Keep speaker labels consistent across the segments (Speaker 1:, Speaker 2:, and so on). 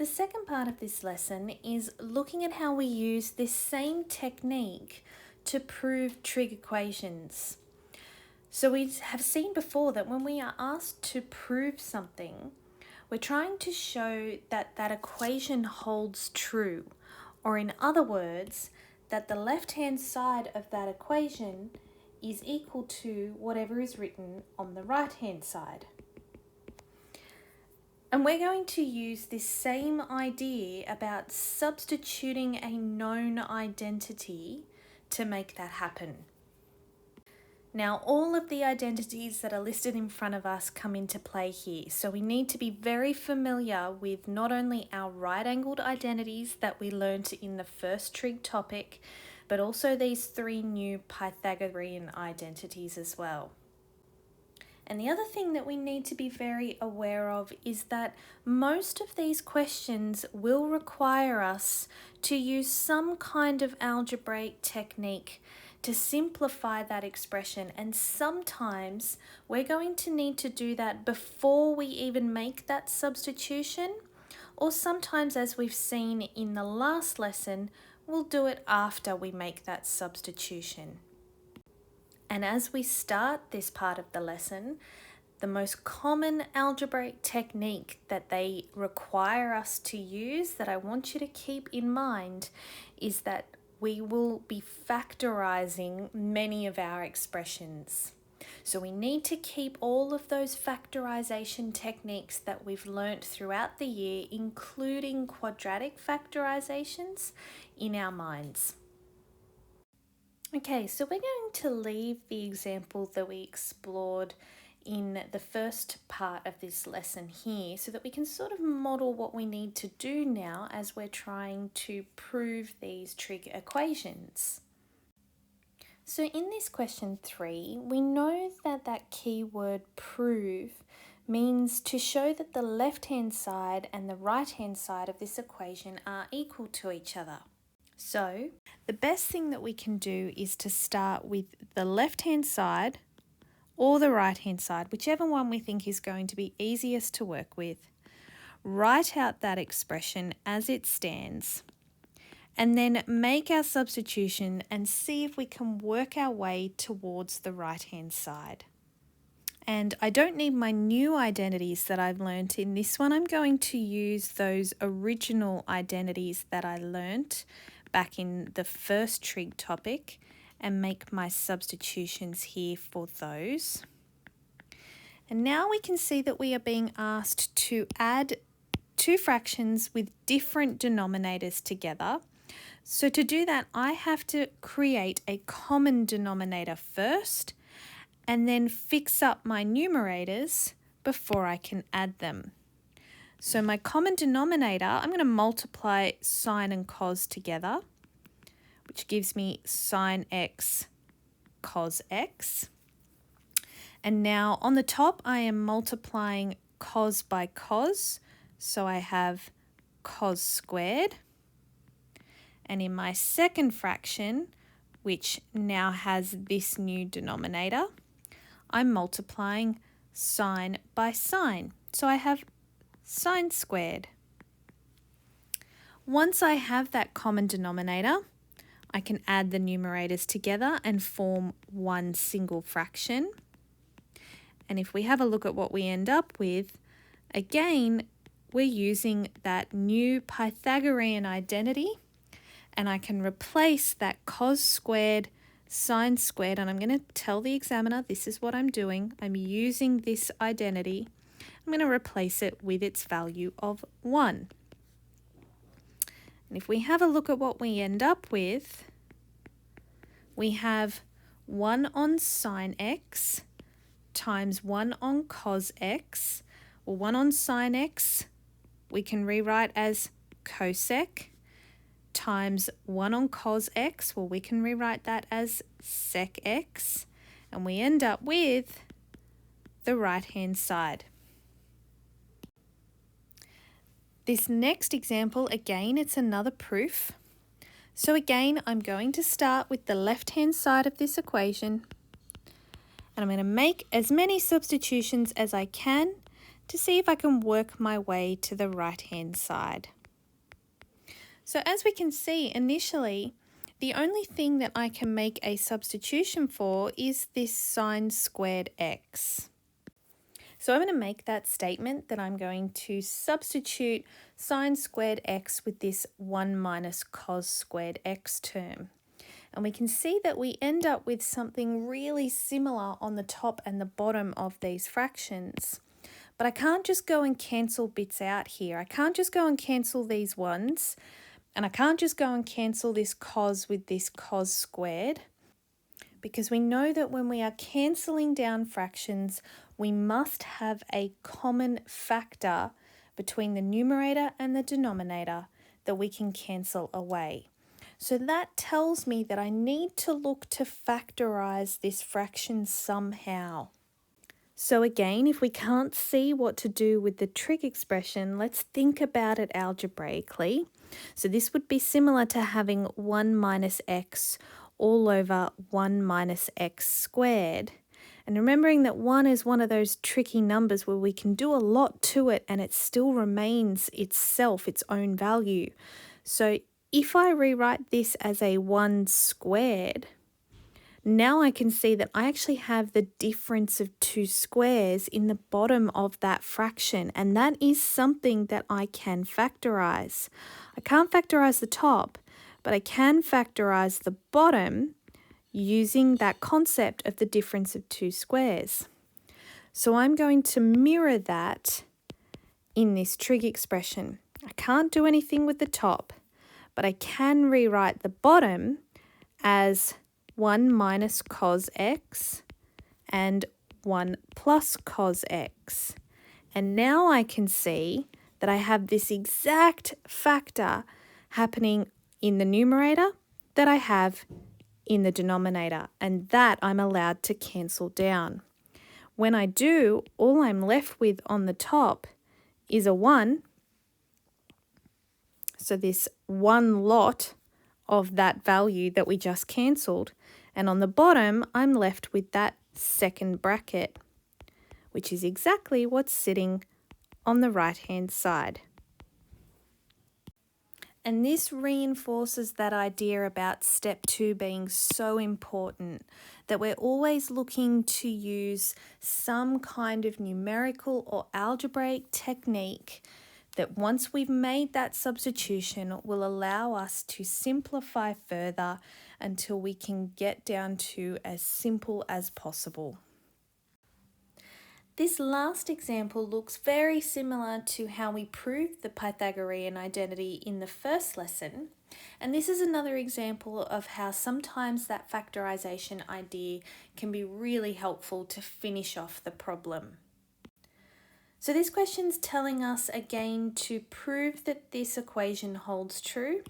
Speaker 1: The second part of this lesson is looking at how we use this same technique to prove trig equations. So we have seen before that when we are asked to prove something, we're trying to show that that equation holds true, or in other words, that the left-hand side of that equation is equal to whatever is written on the right-hand side. And we're going to use this same idea about substituting a known identity to make that happen. Now, all of the identities that are listed in front of us come into play here. So we need to be very familiar with not only our right-angled identities that we learned in the first trig topic, but also these three new Pythagorean identities as well. And the other thing that we need to be very aware of is that most of these questions will require us to use some kind of algebraic technique to simplify that expression, and sometimes we're going to need to do that before we even make that substitution, or sometimes, as we've seen in the last lesson, we'll do it after we make that substitution. And as we start this part of the lesson, the most common algebraic technique that they require us to use that I want you to keep in mind is that we will be factorizing many of our expressions. So we need to keep all of those factorization techniques that we've learnt throughout the year, including quadratic factorizations, in our minds. Okay, so we're going to leave the example that we explored in the first part of this lesson here so that we can sort of model what we need to do now as we're trying to prove these trig equations. So in this question 3, we know that that keyword prove means to show that the left-hand side and the right-hand side of this equation are equal to each other. So the best thing that we can do is to start with the left-hand side or the right-hand side, whichever one we think is going to be easiest to work with. Write out that expression as it stands, and then make our substitution and see if we can work our way towards the right-hand side. And I don't need my new identities that I've learnt in this one. I'm going to use those original identities that I learnt back in the first trig topic and make my substitutions here for those. And now we can see that we are being asked to add two fractions with different denominators together. So to do that, I have to create a common denominator first and then fix up my numerators before I can add them. So my common denominator, I'm going to multiply sine and cos together, which gives me sine x cos x. And now on the top, I am multiplying cos by cos, so I have cos squared. And in my second fraction, which now has this new denominator, I'm multiplying sine by sine, so I have sine squared. Once I have that common denominator, I can add the numerators together and form one single fraction. And if we have a look at what we end up with, again, we're using that new Pythagorean identity, and I can replace that cos squared, sine squared, and I'm going to tell the examiner this is what I'm doing. I'm using this identity. I'm going to replace it with its value of 1. And if we have a look at what we end up with, we have 1 on sine x times 1 on cos x, or 1 on sine x we can rewrite as cosec, times 1 on cos x, well, we can rewrite that as sec x, and we end up with the right-hand side. This next example, again, it's another proof. So again, I'm going to start with the left-hand side of this equation, and I'm going to make as many substitutions as I can to see if I can work my way to the right-hand side. So as we can see initially, the only thing that I can make a substitution for is this sine squared x. So I'm going to make that statement that I'm going to substitute sine squared x with this 1 minus cos squared x term. And we can see that we end up with something really similar on the top and the bottom of these fractions. But I can't just go and cancel bits out here. I can't just go and cancel these ones. And I can't just go and cancel this cos with this cos squared, because we know that when we are cancelling down fractions, we must have a common factor between the numerator and the denominator that we can cancel away. So that tells me that I need to look to factorise this fraction somehow. So again, if we can't see what to do with the trig expression, let's think about it algebraically. So this would be similar to having 1 minus x all over 1 minus x squared. And remembering that 1 is one of those tricky numbers where we can do a lot to it and it still remains itself, its own value. So if I rewrite this as a 1 squared, now I can see that I actually have the difference of 2 squares in the bottom of that fraction, and that is something that I can factorise. I can't factorise the top, but I can factorise the bottom using that concept of the difference of 2 squares. So I'm going to mirror that in this trig expression. I can't do anything with the top, but I can rewrite the bottom as 1 minus cos x and 1 plus cos x. And now I can see that I have this exact factor happening in the numerator that I have in the denominator, and that I'm allowed to cancel down. When I do, all I'm left with on the top is a 1. So this one lot of that value that we just cancelled. And on the bottom, I'm left with that second bracket, which is exactly what's sitting on the right-hand side. And this reinforces that idea about step 2 being so important, that we're always looking to use some kind of numerical or algebraic technique that once we've made that substitution will allow us to simplify further until we can get down to as simple as possible. This last example looks very similar to how we proved the Pythagorean identity in the first lesson, and this is another example of how sometimes that factorization idea can be really helpful to finish off the problem. So this question's telling us again to prove that this equation holds true,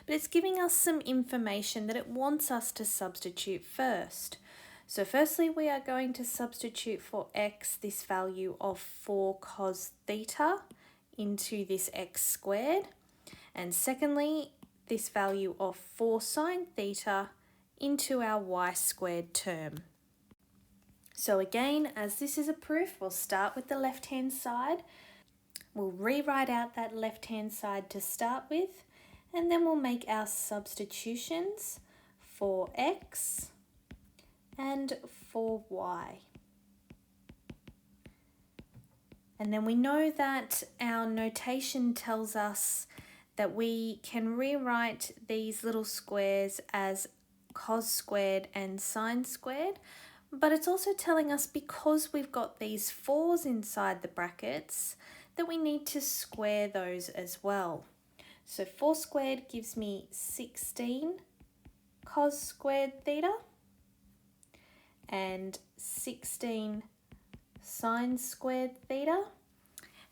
Speaker 1: but it's giving us some information that it wants us to substitute first. So firstly, we are going to substitute for x this value of 4 cos theta into this x squared, and secondly, this value of 4 sine theta into our y squared term. So again, as this is a proof, we'll start with the left-hand side. We'll rewrite out that left-hand side to start with, and then we'll make our substitutions for x and for y. And then we know that our notation tells us that we can rewrite these little squares as cos squared and sine squared, but it's also telling us, because we've got these 4's inside the brackets, that we need to square those as well. So 4 squared gives me 16 cos squared theta and 16 sine squared theta.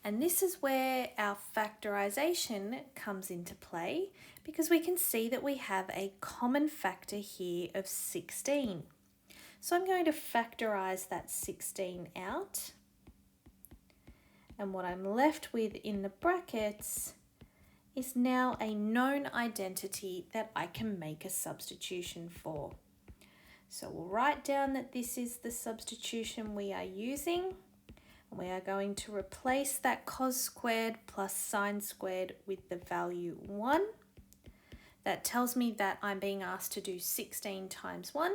Speaker 1: And this is where our factorization comes into play, because we can see that we have a common factor here of 16. So I'm going to factorize that 16 out. And what I'm left with in the brackets is now a known identity that I can make a substitution for. So we'll write down that this is the substitution we are using. We are going to replace that cos squared plus sine squared with the value 1. That tells me that I'm being asked to do 16 times 1,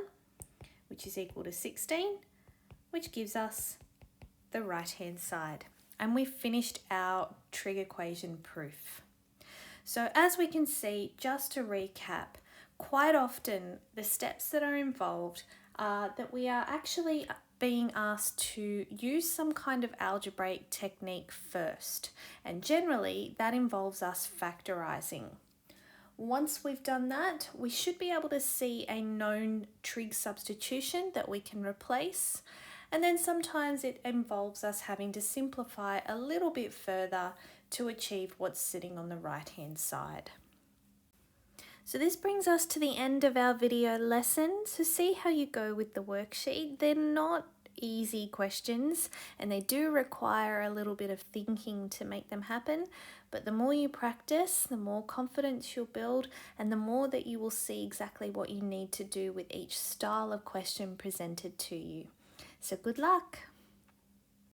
Speaker 1: which is equal to 16, which gives us the right-hand side. And we've finished our trig equation proof. So as we can see, just to recap, quite often the steps that are involved are that we are actually being asked to use some kind of algebraic technique first, and generally that involves us factorizing. Once we've done that, we should be able to see a known trig substitution that we can replace, and then sometimes it involves us having to simplify a little bit further to achieve what's sitting on the right hand side. So this brings us to the end of our video lesson. So see how you go with the worksheet. They're not easy questions and they do require a little bit of thinking to make them happen, but the more you practice, the more confidence you'll build and the more that you will see exactly what you need to do with each style of question presented to you. So good luck!